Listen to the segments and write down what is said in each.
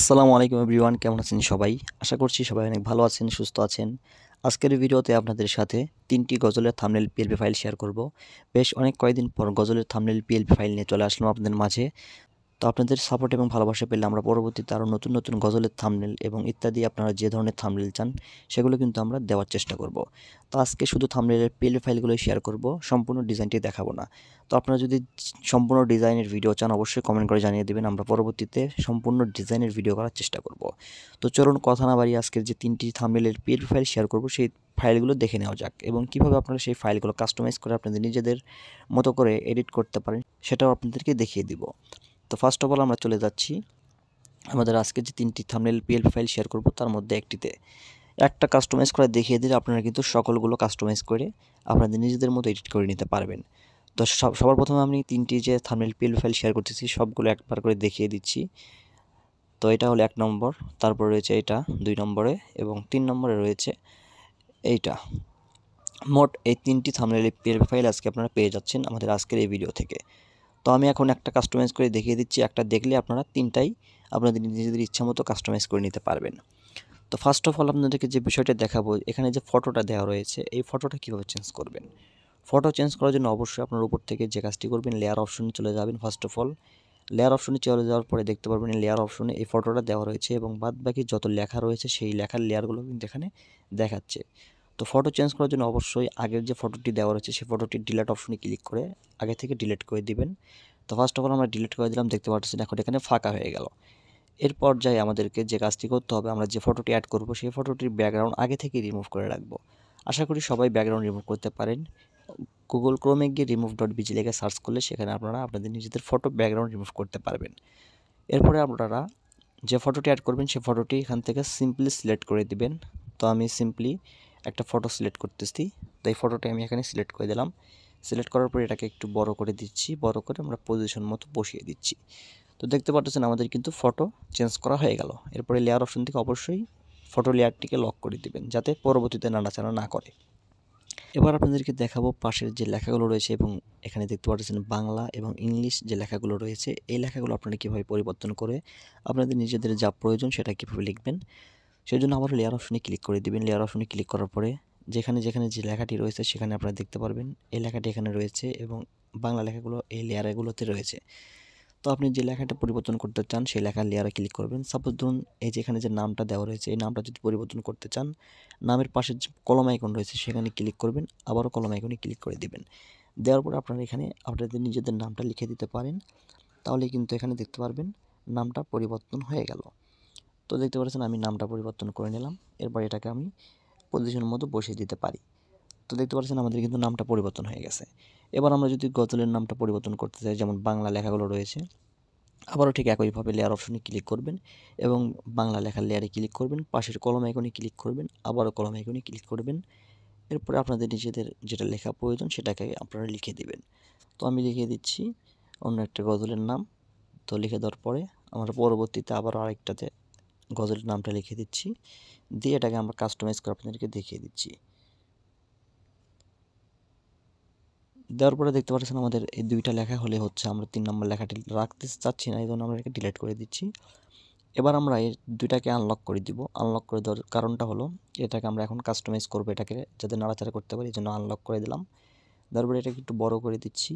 আসসালামু আলাইকুম এভরিওয়ান, কেমন আছেন সবাই? আশা করছি সবাই অনেক ভালো আছেন, সুস্থ আছেন। আজকের ভিডিওতে আপনাদের সাথে ৩টি গজলের থাম্বনেল পিএলপি ফাইল শেয়ার করব। বেশ অনেক কয়েকদিন পর গজলের থাম্বনেল পিএলপি ফাইল নিয়ে চলে আসলাম আপনাদের মাঝে। তো আপনাদের সাপোর্ট এবং ভালোবাসা পেলে আমরা পরবর্তীতে আরও নতুন নতুন গজলের থাম্বনেল এবং ইত্যাদি আপনারা যে ধরনের থাম্বনেল চান সেগুলো কিন্তু আমরা দেওয়ার চেষ্টা করব। তো আজকে শুধু থাম্বনেলের পিএলপি ফাইলগুলোই শেয়ার করব, সম্পূর্ণ ডিজাইনটি দেখাবো না। তো আপনারা যদি সম্পূর্ণ ডিজাইনের ভিডিও চান অবশ্যই কমেন্ট করে জানিয়ে দেবেন, আমরা পরবর্তীতে সম্পূর্ণ ডিজাইনের ভিডিও করার চেষ্টা করব। তো চলুন কথা না বাড়িয়ে আজকের যে 3টি থাম্বনেলের পিএলপি ফাইল শেয়ার করব সেই ফাইলগুলো দেখে নেওয়া যাক এবং কীভাবে আপনারা সেই ফাইলগুলো কাস্টমাইজ করে আপনাদের নিজেদের মতো করে এডিট করতে পারেন সেটাও আপনাদেরকে দেখিয়ে দিব। তো ফার্স্ট অফ অল আমরা চলে যাচ্ছি আমাদের আজকে যে 3টি থাম্বনেল পিএলপি ফাইল শেয়ার করব তার মধ্যে একটিতে। একটা কাস্টমাইজ করে দেখিয়ে দিলে আপনারা কিন্তু সকলগুলো কাস্টমাইজ করে আপনাদের নিজেদের মতো এডিট করে নিতে পারবেন। তো সবার প্রথমে আমি 3টি যে থাম্বনেল পিএলপি ফাইল শেয়ার করতেছি সবগুলো একবার করে দেখিয়ে দিচ্ছি। তো এটা হলো 1 নম্বর, তারপর রয়েছে এটা 2 নম্বরে এবং 3 নম্বরে রয়েছে এইটা। মোট এই 3টি থাম্বনেল পিএলপি ফাইল আজকে আপনারা পেয়ে যাচ্ছেন আমাদের আজকের এই ভিডিও থেকে। তো আমি এখন একটা কাস্টমাইজ করে দেখিয়ে দিচ্ছি, একটা দেখলে আপনারা 3টাই আপনাদের নিজেদের ইচ্ছা মতো কাস্টমাইজ করে নিতে পারবেন। তো ফার্স্ট অফ অল আপনাদেরকে যে বিষয়টা দেখাবো, এখানে যে ফটোটা দেওয়া রয়েছে এই ফটোটা কীভাবে চেঞ্জ করবেন। ফটো চেঞ্জ করার জন্য অবশ্যই আপনার উপর থেকে যে কাজটি করবেন, লেয়ার অপশনে চলে যাবেন। ফার্স্ট অফ অল লেয়ার অপশনে চলে যাওয়ার পরে দেখতে পারবেন লেয়ার অপশনে এই ফটোটা দেওয়া রয়েছে এবং বাদবাকি যত লেখা রয়েছে সেই লেখার লেয়ারগুলো কিন্তু এখানে দেখাচ্ছে। তো ফটো চেঞ্জ করার জন্য অবশ্যই আগের যে ফটোটি দেওয়া রয়েছে সেই ফটোটি ডিলিট অপশনে ক্লিক করে আগে থেকে ডিলিট করে দিবেন। তো ফার্স্ট অফ অল আমরা ডিলিট করে দিলাম, দেখতে পাচ্ছেন এখন এখানে ফাঁকা হয়ে গেল। এর পর্যায়ে আমাদেরকে যে কাজটি করতে হবে, আমরা যে ফটোটি অ্যাড করব সেই ফটোটির ব্যাকগ্রাউন্ড আগে থেকেই রিমুভ করে রাখবো। আশা করি সবাই ব্যাকগ্রাউন্ড রিমুভ করতে পারেন। গুগল ক্রোমে গিয়ে remove.bg লিখে সার্চ করলে সেখানে আপনারা আপনাদের নিজেদের ফটো ব্যাকগ্রাউন্ড রিমুভ করতে পারবেন। এরপরে আপনারা যে ফটোটি অ্যাড করবেন সেই ফটোটি এখান থেকে সিম্পলি সিলেক্ট করে দিবেন। তো আমি সিম্পলি একটা ফটো সিলেক্ট করতেছি। তো এই ফটোটি আমি এখানে সিলেক্ট করে দিলাম। সিলেক্ট করার পর এটাকে একটু বড় করে দিচ্ছি, বড় করে আমরা পজিশন মতো বসিয়ে দিচ্ছি। তো দেখতে পাচ্ছেন আমাদের কিন্তু ফটো চেঞ্জ করা হয়ে গেল। এরপরে লেয়ার অপশন থেকে অবশ্যই ফটো লেয়ারটিকে লক করে দিবেন যাতে পরবর্তীতে নাড়াচাড়া না করে। এবার আপনাদেরকে দেখাবো পাশের যে লেখাগুলো রয়েছে এবং এখানে দেখতে পাচ্ছেন বাংলা এবং ইংলিশ যে লেখাগুলো রয়েছে এই লেখাগুলো আপনারা কীভাবে পরিবর্তন করে আপনাদের নিজেদের যা প্রয়োজন সেটা কীভাবে লিখবেন। সেই জন্য আবার লেয়ার অপশনে ক্লিক করে দিবেন। লেয়ার অপশনে ক্লিক করার পরে যেখানে যেখানে যে লেখাটি রয়েছে সেখানে আপনারা দেখতে পারবেন এই লেখাটি এখানে রয়েছে এবং বাংলা লেখাগুলো এই লেয়ারগুলোতে রয়েছে। তো আপনি যে লেখাটা পরিবর্তন করতে চান সেই লেখার লেয়ারে ক্লিক করবেন। সাপোজ ধরুন এই যে এখানে যে নামটা দেওয়া রয়েছে এই নামটা যদি পরিবর্তন করতে চান, নামের পাশে যে কলম আইকন রয়েছে সেখানে ক্লিক করবেন, আবারও কলম আইকনে ক্লিক করে দিবেন। দেওয়ার পর আপনারা এখানে আপনাদের নিজেদের নামটা লিখে দিতে পারেন, তাহলে কিন্তু এখানে দেখতে পারবেন নামটা পরিবর্তন হয়ে গেল। তো দেখতে পাচ্ছেন আমি নামটা পরিবর্তন করে নিলাম। এরপর এটাকে আমি পজিশন মতো বসিয়ে দিতে পারি। তো দেখতে পাচ্ছেন আমাদের কিন্তু নামটা পরিবর্তন হয়ে গেছে। এবার আমরা যদি গজলের নামটা পরিবর্তন করতে চাই, যেমন বাংলা লেখাগুলো রয়েছে, আবারও ঠিক একইভাবে লেয়ার অপশনে ক্লিক করবেন এবং বাংলা লেখার লেয়ারে ক্লিক করবেন, পাশের কলম আইকনে ক্লিক করবেন, আবারও কলম আইকনে ক্লিক করবেন। এরপরে আপনাদের নিজেদের যেটা লেখা প্রয়োজন সেটাকে আপনারা লিখে দিবেন। তো আমি লিখে দিচ্ছি অন্য একটা গজলের নাম। তো লিখে দেওয়ার পরে আমরা পরবর্তীতে আবারও আরেকটাতে গজলের নামটা লিখে দিচ্ছি, দিয়ে এটাকে আমরা কাস্টমাইজ করে আপনাদেরকে দেখিয়ে দিচ্ছি। দেওয়ার পরে দেখতে পাচ্ছেন আমাদের এই 2টা লেখা হলে হচ্ছে, আমরা 3 নম্বর লেখাটি রাখতে চাচ্ছি না, এই জন্য আমরা এটাকে ডিলিট করে দিচ্ছি। এবার আমরা এই 2টাকে আনলক করে দিব। আনলক করে দেওয়ার কারণটা হলো এটাকে আমরা এখন কাস্টমাইজ করবো, এটাকে যাতে নাড়াচাড়া করতে পারি, এই জন্য আনলক করে দিলাম। দেওয়ার পরে এটাকে একটু বড় করে দিচ্ছি।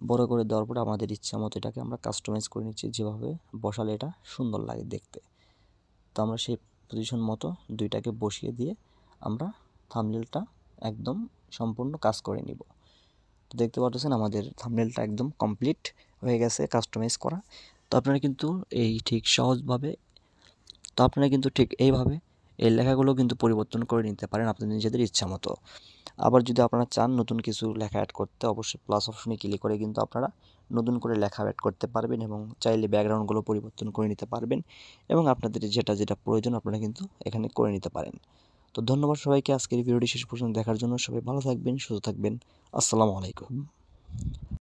বড় করে দেওয়ার পরে আমাদের ইচ্ছা মতো এটাকে আমরা কাস্টমাইজ করে নিচ্ছি, যেভাবে বসালে এটা সুন্দর লাগে দেখতে। তো আমরা সেই পজিশন মতো 2টাকে বসিয়ে দিয়ে আমরা থাম্বনেলটা একদম সম্পূর্ণ কাজ করে নিব। তো দেখতে পাচ্ছেন আমাদের থাম্বনেলটা একদম কমপ্লিট হয়ে গেছে কাস্টমাইজ করা। তো আপনারা কিন্তু ঠিক এইভাবে এই লেখাগুলো কিন্তু পরিবর্তন করে নিতে পারেন আপনাদের নিজেদের ইচ্ছা মতো। আবার যদি আপনারা চান নতুন কিছু লেখা অ্যাড করতে, অবশ্যই প্লাস অপশনে ক্লিক করে কিন্তু আপনারা নতুন করে লেখা অ্যাড করতে পারবেন এবং চাইলে ব্যাকগ্রাউন্ডগুলো পরিবর্তন করে নিতে পারবেন এবং আপনাদের যেটা যেটা প্রয়োজন আপনারা কিন্তু এখানে করে নিতে পারেন। তো ধন্যবাদ সবাইকে আজকের ভিডিওটি শেষ পর্যন্ত দেখার জন্য। সবাই ভালো থাকবেন, সুস্থ থাকবেন। আসসালামু আলাইকুম।